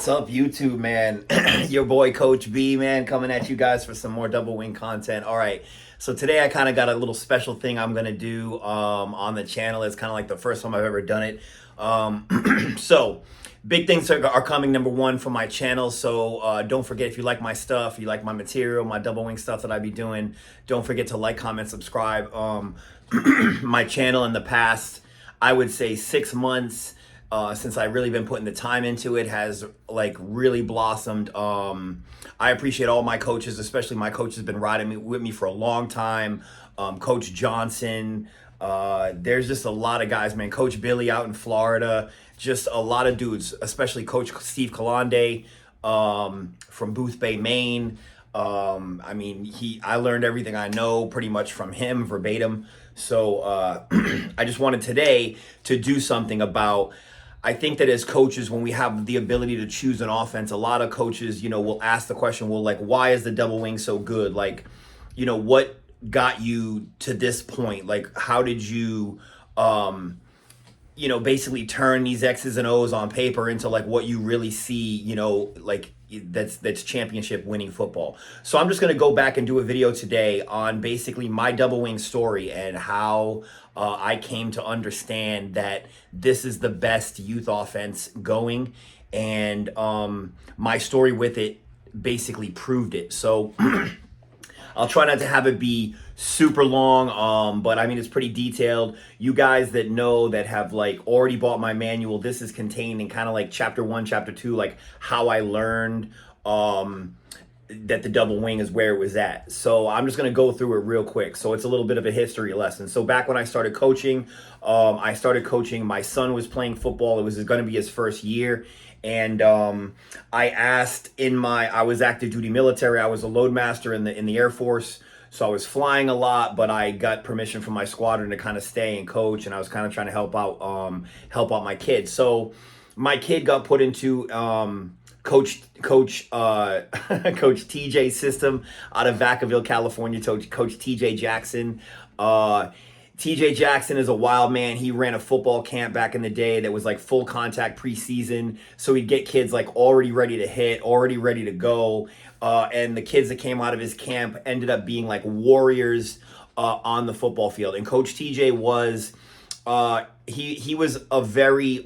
What's up, YouTube, man? Your boy Coach B, man, coming at you guys for some more double wing content. All right, so today I kind of got a little special thing I'm gonna do on the channel. It's kind of like the first time I've ever done it. So big things are coming. Number one, for my channel. So don't forget, if you like my stuff, you like my material, my double wing stuff that I be doing, don't forget to like, comment, subscribe. My channel in the past, I would say 6 months, since I really been putting the time into it, has like really blossomed. I appreciate all my coaches, especially my coach has been riding with me for a long time. Coach Johnson, there's just a lot of guys, man. Coach Billy out in Florida, just a lot of dudes, especially Coach Steve Calande, from Booth Bay, Maine. I mean, I learned everything I know pretty much from him verbatim. So I just wanted today to do something about, I think that as coaches, when we have the ability to choose an offense, a lot of coaches, will ask the question, well, like, why is the double wing so good? Like, what got you to this point? Like, how did you, basically turn these X's and O's on paper into like what you really see, that's championship winning football. So I'm just going to go back and do a video today on basically my double wing story and how I came to understand that this is the best youth offense going, and my story with it basically proved it. So I'll try not to have it be super long, but I mean, it's pretty detailed. You guys that know, that have like already bought my manual, this is contained in kind of like chapter 1, chapter 2, like how I learned that the double wing is where it was at. So I'm just going to go through it real quick. So it's a little bit of a history lesson. So back when I started coaching, my son was playing football. It was going to be his first year. And I was active duty military. I was a loadmaster in the Air Force. So I was flying a lot, but I got permission from my squadron to kind of stay and coach. And I was kind of trying to help out my kids. So my kid got put into Coach TJ's system out of Vacaville, California. Coach TJ Jackson. TJ Jackson is a wild man. He ran a football camp back in the day that was like full contact preseason. So he'd get kids like already ready to hit, already ready to go. And the kids that came out of his camp ended up being like warriors on the football field. And Coach TJ was he was a very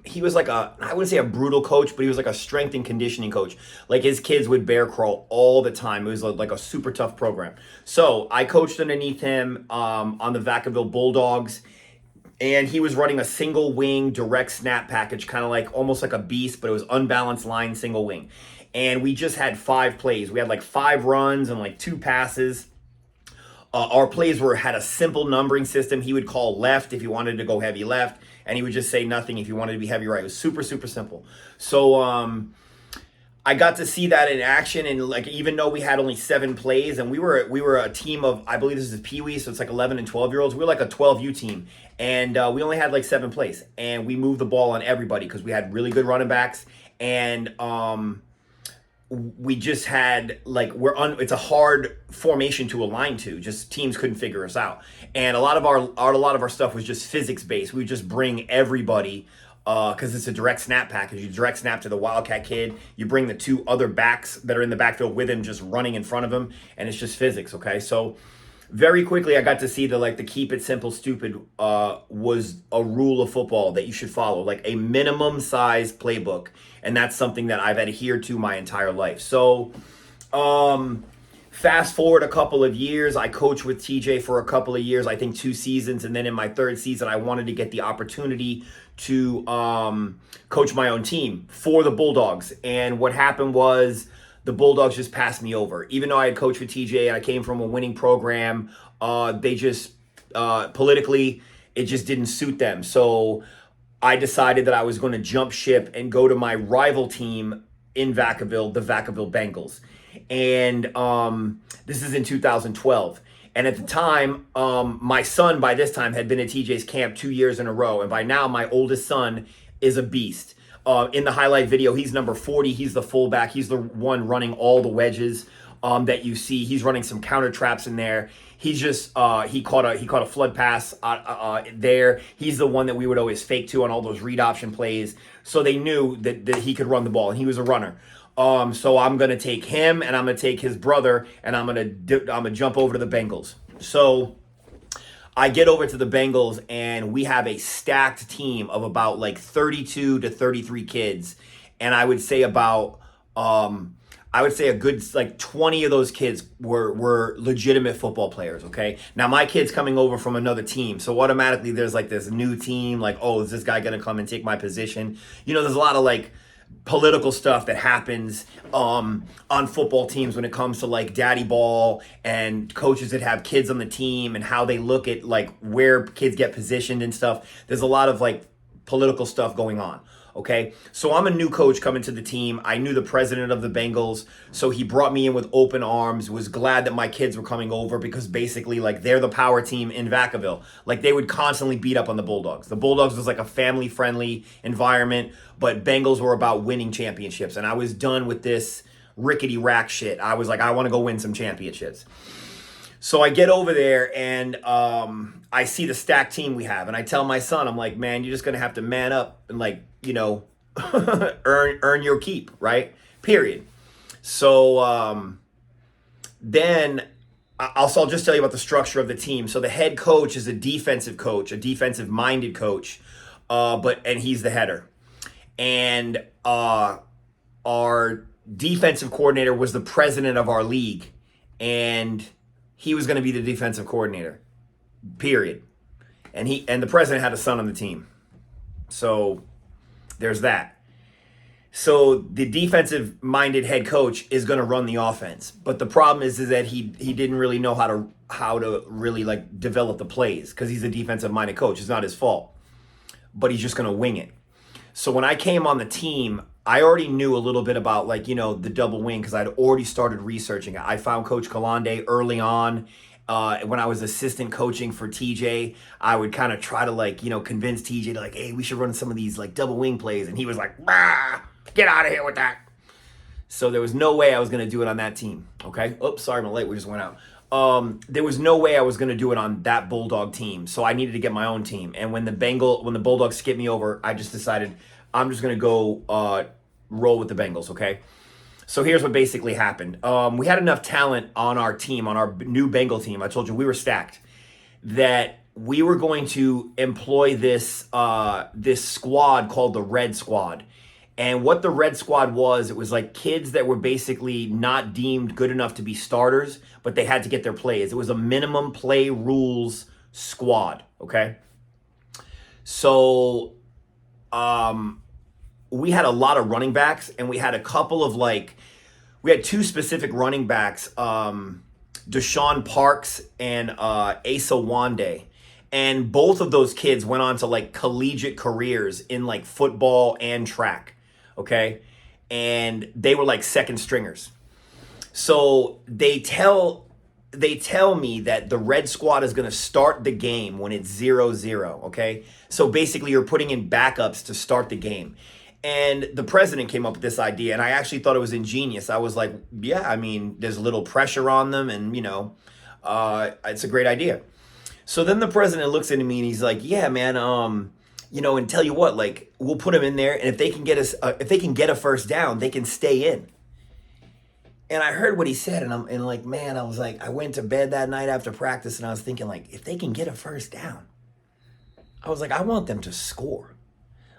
he was like I wouldn't say a brutal coach, but he was like a strength and conditioning coach. Like his kids would bear crawl all the time. It was like a super tough program. So I coached underneath him on the Vacaville Bulldogs, and he was running a single wing direct snap package, kind of like almost like a beast, but it was unbalanced line single wing. And we just had 5 plays. We had like 5 runs and like 2 passes. Our plays had a simple numbering system. He would call left if he wanted to go heavy left, and he would just say nothing if he wanted to be heavy right. It was super, super simple. So I got to see that in action, and like even though we had only 7 plays, and we were a team of, I believe this is Pee Wee, so it's like 11 and 12-year-olds. We were like a 12U team, and we only had like 7 plays, and we moved the ball on everybody because we had really good running backs, and we just had like it's a hard formation to align to. Just teams couldn't figure us out, and a lot of our stuff was just physics based. We would just bring everybody because it's a direct snap package. You direct snap to the Wildcat kid. You bring the 2 other backs that are in the backfield with him, just running in front of him, and it's just physics. Okay, so very quickly I got to see that like the keep it simple stupid was a rule of football that you should follow, like a minimum size playbook, and that's something that I've adhered to my entire life. So fast forward a couple of years, I coached with TJ for a couple of years, I think 2 seasons, and then in my 3rd season I wanted to get the opportunity to coach my own team for the Bulldogs. And what happened was the Bulldogs just passed me over. Even though I had coached with TJ and I came from a winning program, they just, politically, it just didn't suit them. So I decided that I was going to jump ship and go to my rival team in Vacaville, the Vacaville Bengals. And this is in 2012. And at the time, my son by this time had been at TJ's camp 2 years in a row. And by now, my oldest son is a beast. In the highlight video, he's number 40. He's the fullback. He's the one running all the wedges that you see. He's running some counter traps in there. He's just he caught a flood pass there. He's the one that we would always fake to on all those read option plays. So they knew that he could run the ball, and he was a runner. So I'm gonna take him, and I'm gonna take his brother, and I'm gonna jump over to the Bengals. So I get over to the Bengals, and we have a stacked team of about like 32 to 33 kids. And I would say a good like 20 of those kids were legitimate football players, okay? Now, my kid's coming over from another team, so automatically there's like this new team, like, oh, is this guy going to come and take my position? You know, there's a lot of like political stuff that happens on football teams when it comes to like daddy ball and coaches that have kids on the team and how they look at like where kids get positioned and stuff. There's a lot of like political stuff going on. Okay, so I'm a new coach coming to the team. I knew the president of the Bengals, so he brought me in with open arms, was glad that my kids were coming over because basically like they're the power team in Vacaville. Like they would constantly beat up on the Bulldogs. The Bulldogs was like a family-friendly environment, but Bengals were about winning championships. And I was done with this rickety rack shit. I was like, I want to go win some championships. So I get over there and I see the stacked team we have. And I tell my son, I'm like, man, you're just going to have to man up and like, you know, earn your keep, right? period. So then I'll just tell you about the structure of the team. So the head coach is a defensive coach, a defensive-minded coach, and he's the header. And our defensive coordinator was the president of our league, and he was going to be the defensive coordinator, period. And the president had a son on the team. So there's that. So the defensive-minded head coach is going to run the offense, but the problem is that he didn't really know how to really like develop the plays because he's a defensive-minded coach. It's not his fault, but he's just going to wing it. So when I came on the team, I already knew a little bit about the double wing because I'd already started researching it. I found Coach Kalande early on. When I was assistant coaching for TJ, I would kind of try to convince TJ to hey, we should run some of these double wing plays, and he was like, bah, get out of here with that. So there was no way I was going to do it on that team. Okay. Oops, sorry, I'm late. We just went out. There was no way I was going to do it on that Bulldog team. So I needed to get my own team. And when the Bulldogs skipped me over, I just decided I'm just going to go roll with the Bengals. Okay. So here's what basically happened. We had enough talent on our team, on our new Bengal team. I told you we were stacked, that we were going to employ this squad called the Red Squad. And what the Red Squad was, it was like kids that were basically not deemed good enough to be starters, but they had to get their plays. It was a minimum play rules squad, okay? So we had a lot of running backs, and we had a couple of we had two specific running backs, Deshaun Parks and Asa Wande. And both of those kids went on to collegiate careers in football and track. Okay. And they were second stringers. So they tell me that the Red Squad is going to start the game when it's 0-0. Okay. So basically you're putting in backups to start the game. And the president came up with this idea, and I actually thought it was ingenious. I was like, yeah, I mean, there's a little pressure on them, and it's a great idea. So then the president looks into me and he's like, yeah, man, and tell you what, we'll put them in there, and if they can get a first down, they can stay in. And I heard what he said, and I was like, I went to bed that night after practice, and I was thinking, if they can get a first down, I was like, I want them to score.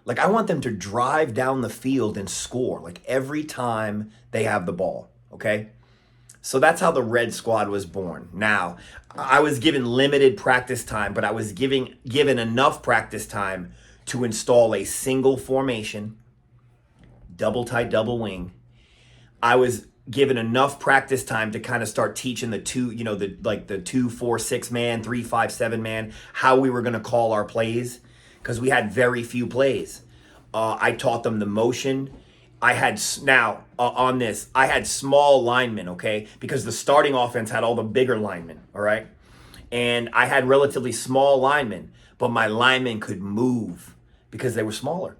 I want them to drive down the field and score, every time they have the ball, okay? So that's how the Red Squad was born. Now, I was given limited practice time, but I was given enough practice time to install a single formation, double tight, double wing. I was given enough practice time to kind of start teaching the 2, 4, 6 man, 3, 5, 7 man, how we were going to call our plays, because we had very few plays. I taught them the motion. I had small linemen, okay, because the starting offense had all the bigger linemen, all right? And I had relatively small linemen, but my linemen could move because they were smaller.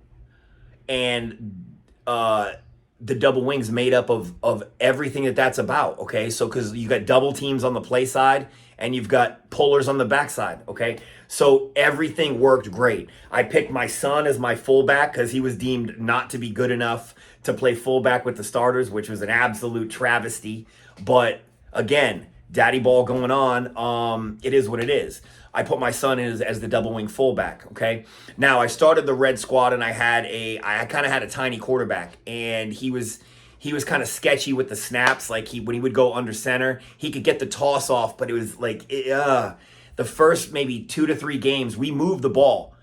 And the double wings made up of everything that's about, okay? So because you got double teams on the play side and you've got pullers on the backside, okay? So everything worked great. I picked my son as my fullback because he was deemed not to be good enough to play fullback with the starters, which was an absolute travesty. But again, daddy ball going on. It is what it is. I put my son in as the double wing fullback. Okay. Now I started the Red Squad, and I kind of had a tiny quarterback, and he was kind of sketchy with the snaps. When he would go under center, he could get the toss off, but it was the first maybe 2 to 3 games we moved the ball.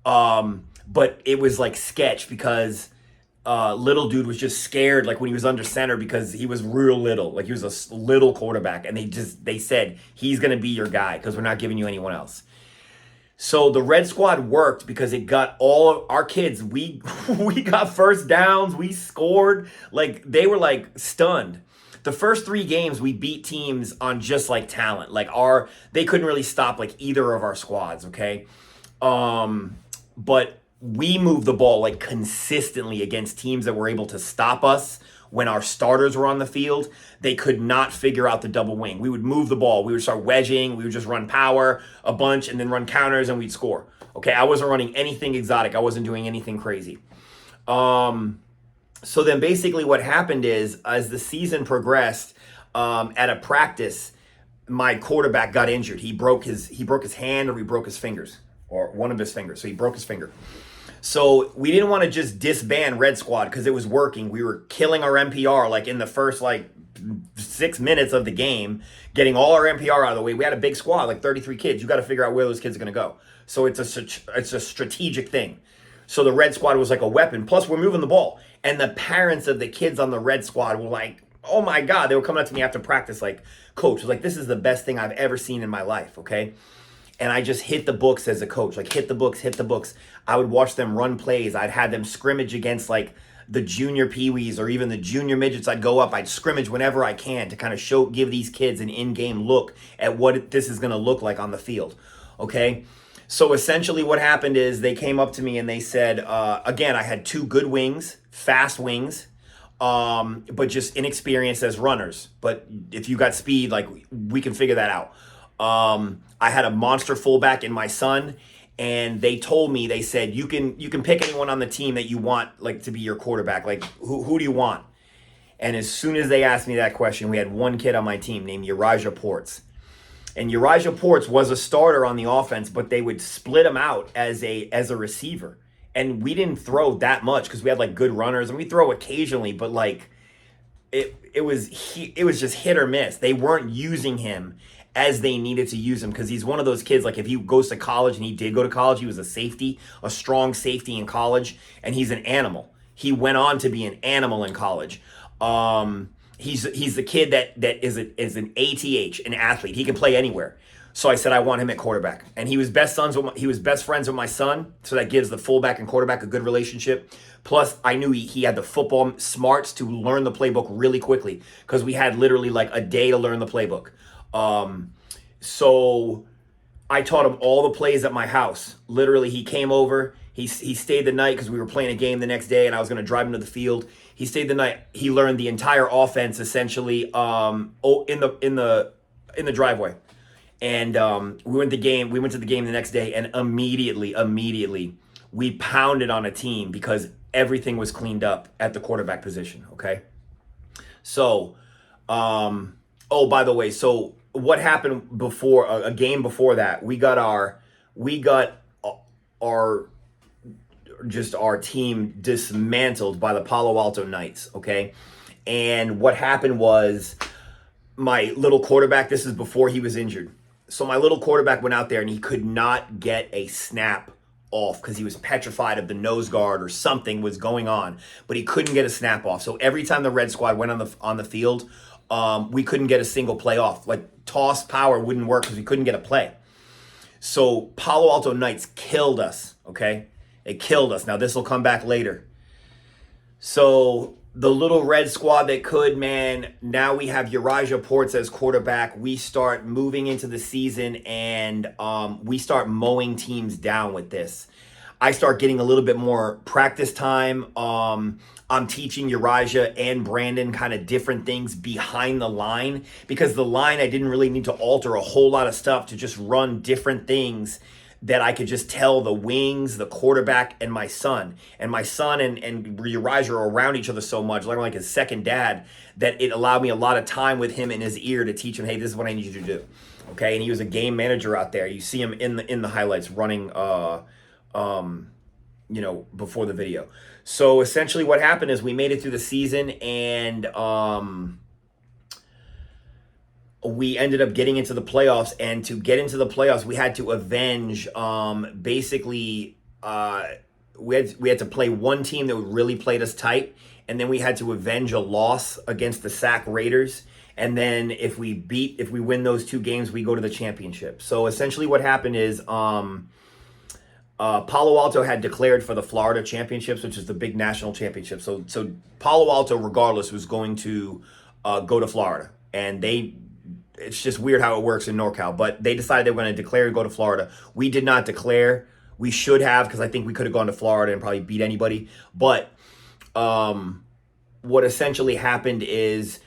But it was sketch because little dude was just scared when he was under center because he was real little. He was a little quarterback, and they said he's going to be your guy because we're not giving you anyone else. So the Red Squad worked because it got all of our kids. We got first downs. We scored. They were stunned. The first 3 games we beat teams on just talent. They couldn't really stop either of our squads. Okay. But we moved the ball consistently against teams that were able to stop us when our starters were on the field. They could not figure out the double wing. We would move the ball. We would start wedging. We would just run power a bunch and then run counters, and we'd score. Okay, I wasn't running anything exotic. I wasn't doing anything crazy. So then basically what happened is, as the season progressed, at a practice, my quarterback got injured. He broke his hand, or he broke his fingers, or one of his fingers. So he broke his finger. So we didn't want to just disband Red Squad because it was working. We were killing our NPR like in the first 6 minutes of the game, getting all our NPR out of the way. We had a big squad, like 33 kids. You got to figure out where those kids are going to go. So it's a strategic thing. So the Red Squad was like a weapon. Plus, we're moving the ball. And the parents of the kids on the Red Squad were like, oh my God. They were coming up to me after practice like, coach, was like, this is the best thing I've ever seen in my life, okay? And I just hit the books as a coach, like hit the books. I would watch them run plays. I'd have them scrimmage against like the junior peewees or even the junior midgets. I'd go up, I'd scrimmage whenever I can to kind of give these kids an in-game look at what this is going to look like on the field, okay? So essentially what happened is they came up to me and they said, again, I had 2 good wings, fast wings, but just inexperienced as runners. But if you got speed, like we can figure that out. I had a monster fullback in my son, and they told me, they said, you can pick anyone on the team that you want like to be your quarterback. Like who do you want? And as soon as they asked me that question, we had one kid on my team named Uriah Ports. And Uriah Ports was a starter on the offense, but they would split him out as a receiver. And we didn't throw that much because we had like good runners, and we throw occasionally, but like it was just hit or miss. They weren't using him as they needed to use him because he's one of those kids, like if he goes to college, and he did go to college, he was a safety, a strong safety in college, and he's an animal. He went on to be an animal in college. He's the kid that is an ATH, an athlete. He can play anywhere. So I said I want him at quarterback, and he was best friends with my son, so that gives the fullback and quarterback a good relationship. Plus, I knew he had the football smarts to learn the playbook really quickly because we had literally like a day to learn the playbook. So I taught him all the plays at my house. Literally, he came over. He stayed the night because we were playing a game the next day, and I was going to drive him to the field. He stayed the night. He learned the entire offense essentially in the driveway. And we went to the game the next day, and immediately we pounded on a team because everything was cleaned up at the quarterback position. Okay. So, by the way, so what happened before a game before that? We got our team dismantled by the Palo Alto Knights. Okay. And what happened was my little quarterback, this is before he was injured. So my little quarterback went out there and he could not get a snap off because he was petrified of the nose guard or something was going on, but he couldn't get a snap off. So every time the Red Squad went on the field, we couldn't get a single play off. Like toss power wouldn't work because we couldn't get a play. So Palo Alto Knights killed us, okay? They killed us. Now this will come back later. So the little Red Squad that could, man, now we have Uriah Ports as quarterback. We start moving into the season, and we start mowing teams down with this. I start getting a little bit more practice time. I'm teaching Uriah and Brandon kind of different things behind the line because the line, I didn't really need to alter a whole lot of stuff to just run different things that I could just tell the wings, the quarterback, and my son. And my son and Uriah are around each other so much, like his second dad, that it allowed me a lot of time with him in his ear to teach him, hey, this is what I need you to do. Okay, and he was a game manager out there. You see him in the highlights running before the video. So essentially what happened is we made it through the season, and we ended up getting into the playoffs, and to get into the playoffs, we had to avenge, we had to play one team that really played us tight, and then we had to avenge a loss against the Sac Raiders, and then if we win those 2 games, we go to the championship. So essentially what happened is, Palo Alto had declared for the Florida Championships, which is the big national championship. So Palo Alto, regardless, was going to go to Florida, and it's just weird how it works in NorCal, but they decided they were going to declare and go to Florida. We did not declare. We should have, because I think we could have gone to Florida and probably beat anybody. But what essentially happened is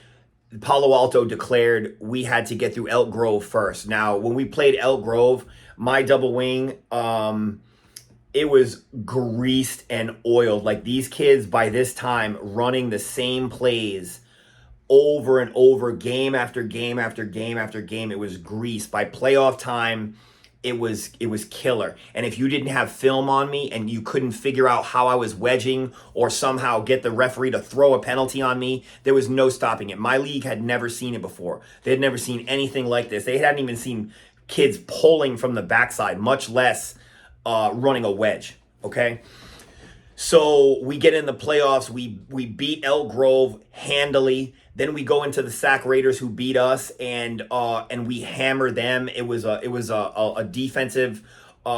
Palo Alto declared we had to get through Elk Grove first. Now, when we played Elk Grove, my double wing, it was greased and oiled. Like these kids by this time running the same plays over and over, game after game after game after game. It was greased. By playoff time, it was killer. And if you didn't have film on me and you couldn't figure out how I was wedging or somehow get the referee to throw a penalty on me, there was no stopping it. My league had never seen it before. They had never seen anything like this. They hadn't even seen kids pulling from the backside, much less running a wedge. Okay. So we get in the playoffs. We beat Elk Grove handily. Then we go into the Sac Raiders, who beat us, and we hammer them. It was a defensive.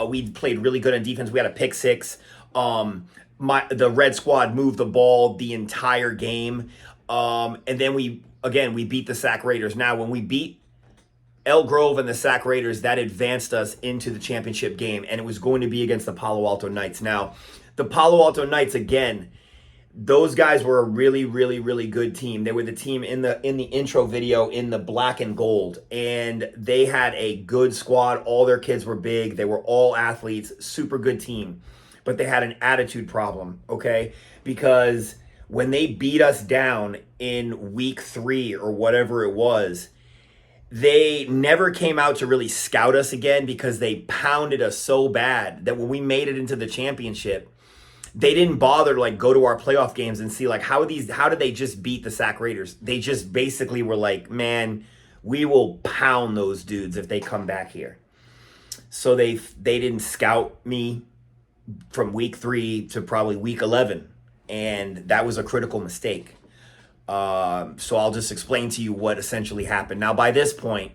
We played really good on defense. We had a pick six. The Red Squad moved the ball the entire game, and then we beat the Sac Raiders. Now, when we beat Elk Grove and the Sac Raiders, that advanced us into the championship game, and it was going to be against the Palo Alto Knights. Now, the Palo Alto Knights, again, those guys were a really, really, really good team. They were the team in the intro video in the black and gold, and they had a good squad. All their kids were big. They were all athletes, super good team, but they had an attitude problem, okay? Because when they beat us down in week 3 or whatever it was, they never came out to really scout us again because they pounded us so bad that when we made it into the championship, they didn't bother to like go to our playoff games and see like how did they just beat the Sac Raiders. They just basically were like, man, we will pound those dudes if they come back here. So they didn't scout me from week 3 to probably week 11, and that was a critical mistake. So I'll just explain to you what essentially happened. Now, by this point,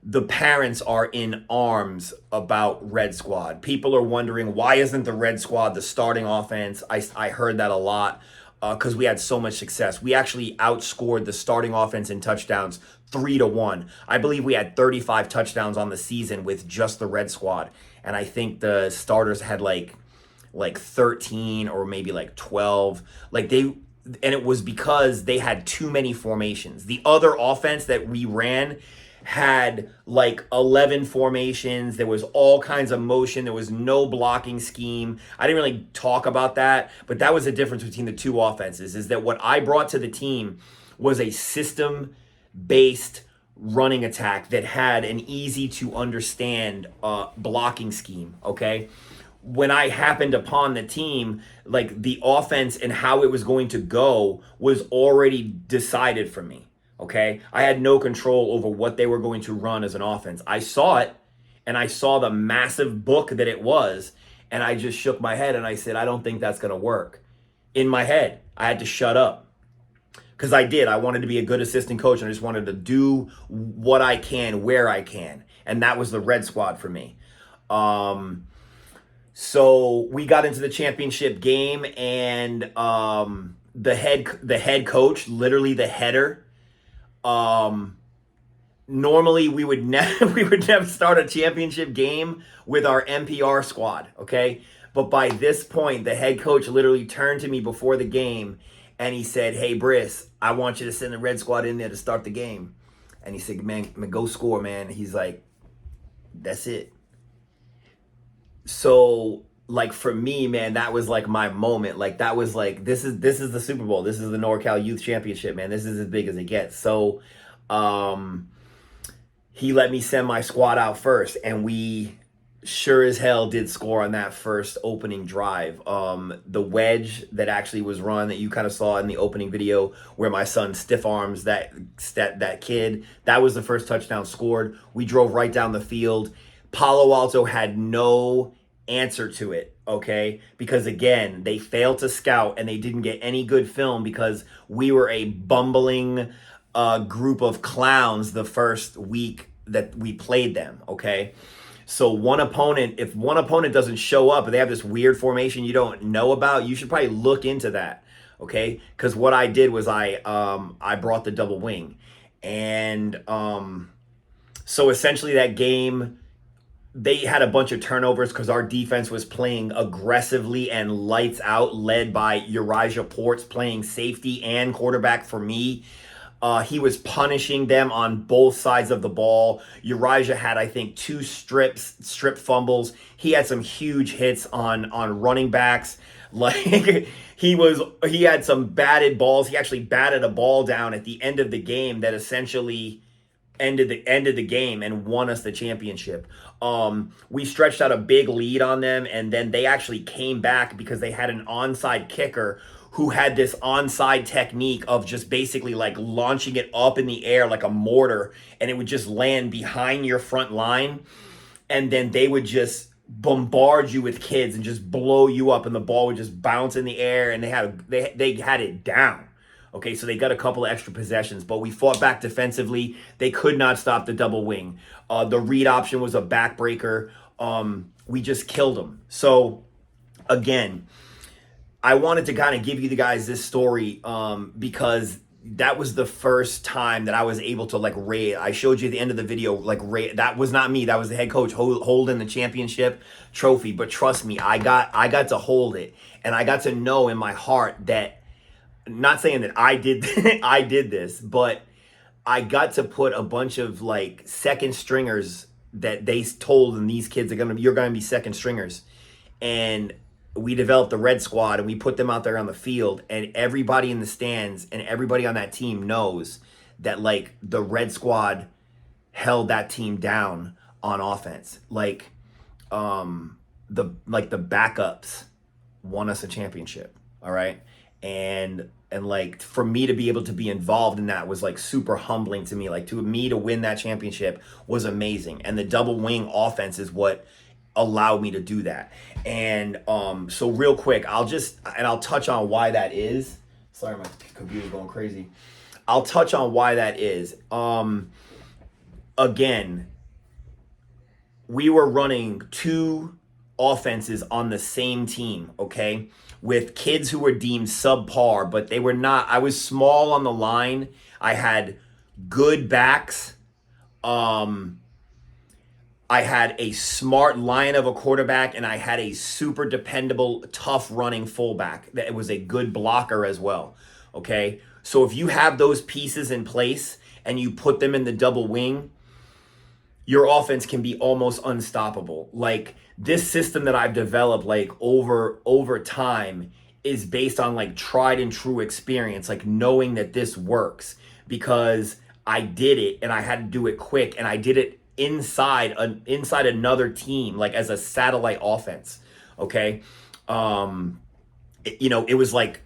the parents are in arms about Red Squad. People are wondering, why isn't the Red Squad the starting offense? I heard that a lot because we had so much success. We actually outscored the starting offense in touchdowns 3-1. I believe we had 35 touchdowns on the season with just the Red Squad. And I think the starters had like 13 or maybe like 12. And it was because they had too many formations. The other offense that we ran had like 11 formations. There was all kinds of motion. There was no blocking scheme. I didn't really talk about that, but that was the difference between the two offenses, is that what I brought to the team was a system-based running attack that had an easy to understand blocking scheme, okay? When I happened upon the team, like the offense and how it was going to go was already decided for me. Okay, I had no control over what they were going to run as an offense. I saw it, and I saw the massive book that it was, and I just shook my head and I said, I don't think that's going to work. In my head, I had to shut up because I wanted to be a good assistant coach, and I just wanted to do what I can where I can, and that was the Red Squad for me. So we got into the championship game, and the head coach, literally the header. Normally we would never start a championship game with our MPR squad, okay? But by this point, the head coach literally turned to me before the game and he said, hey, Briss, I want you to send the Red Squad in there to start the game. And he said, man, go score, man. He's like, that's it. So, like, for me, man, that was like my moment. Like, that was like, this is the Super Bowl. This is the NorCal Youth Championship, man. This is as big as it gets. So, he let me send my squad out first, and we sure as hell did score on that first opening drive. The wedge that actually was run that you kind of saw in the opening video where my son stiff arms that kid, that was the first touchdown scored. We drove right down the field. Palo Alto had no answer to it, okay? Because again, they failed to scout and they didn't get any good film because we were a bumbling group of clowns the first week that we played them, okay? So if one opponent doesn't show up and they have this weird formation you don't know about, you should probably look into that, okay? Because what I did was I brought the double wing. And so essentially that game, they had a bunch of turnovers because our defense was playing aggressively and lights out, led by Uriah Ports playing safety and quarterback for me. He was punishing them on both sides of the ball. Uriah had, I think, 2 strip fumbles. He had some huge hits on running backs. Like he had some batted balls. He actually batted a ball down at the end of the game that essentially ended the game and won us the championship. We stretched out a big lead on them, and then they actually came back because they had an onside kicker who had this onside technique of just basically like launching it up in the air like a mortar, and it would just land behind your front line, and then they would just bombard you with kids and just blow you up, and the ball would just bounce in the air, and they had it down. Okay, so they got a couple of extra possessions, but we fought back defensively. They could not stop the double wing. The read option was a backbreaker. We just killed them. So again, I wanted to kind of give you guys this story because that was the first time that I was able to like raid. I showed you at the end of the video, like raid. That was not me. That was the head coach holding the championship trophy. But trust me, I got to hold it, and I got to know in my heart that, not saying that I did I did this, but I got to put a bunch of like second stringers that they told them, these kids you're gonna be second stringers, and we developed the red squad, and we put them out there on the field, and everybody in the stands and everybody on that team knows that like the red squad held that team down on offense. Like the backups won us a championship. All right. And like for me to be able to be involved in that was like super humbling to me. Like to win that championship was amazing. And the double wing offense is what allowed me to do that. And so real quick, I'll touch on why that is. Sorry, my computer's going crazy. I'll touch on why that is. Again, we were running 2 offenses on the same team, okay, with kids who were deemed subpar, but they were not. I was small on the line. I had good backs. I had a smart lion of a quarterback, and I had a super dependable, tough running fullback that was a good blocker as well. Okay, so if you have those pieces in place and you put them in the double wing, your offense can be almost unstoppable. Like this system that I've developed like over time is based on like tried and true experience, like knowing that this works because I did it and I had to do it quick, and I did it inside another team, like as a satellite offense. Okay. It was like,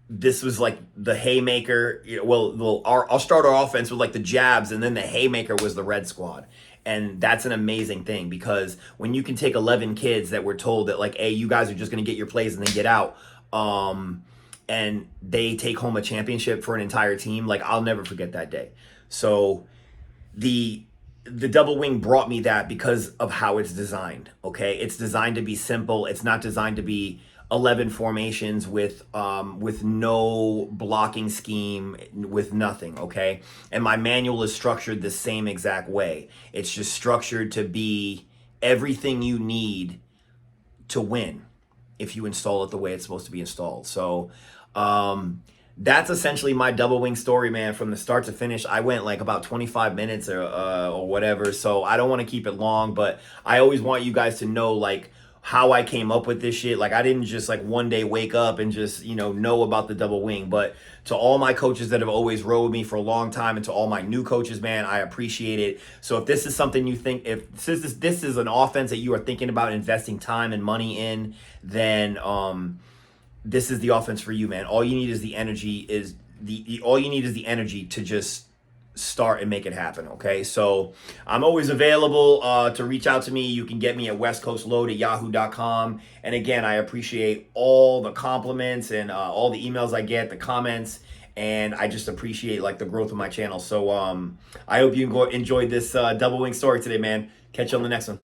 this was like the haymaker. I'll start our offense with like the jabs, and then the haymaker was the red squad. And that's an amazing thing, because when you can take 11 kids that were told that like, hey, you guys are just going to get your plays and then get out, and they take home a championship for an entire team, like I'll never forget that day. So the double wing brought me that because of how it's designed. Okay, it's designed to be simple. It's not designed to be 11 formations with no blocking scheme, with nothing. Okay, and my manual is structured the same exact way. It's just structured to be everything you need to win if you install it the way it's supposed to be installed. So that's essentially my double wing story, man, from the start to finish. I went like about 25 minutes or whatever, so I don't want to keep it long, but I always want you guys to know like how I came up with this shit. Like I didn't just like one day wake up and just know about the double wing. But to all my coaches that have always rode with me for a long time, and to all my new coaches, man, I appreciate it. So if this is something you think, if this is an offense that you are thinking about investing time and money in, then this is the offense for you, man. All you need is the energy. All you need is the energy to just start and make it happen. Okay, so I'm always available to reach out to me. You can get me at westcoastload@yahoo.com. And again, I appreciate all the compliments and all the emails I get, the comments, and I just appreciate like the growth of my channel. So I hope you enjoyed this double wing story today, man. Catch you on the next one.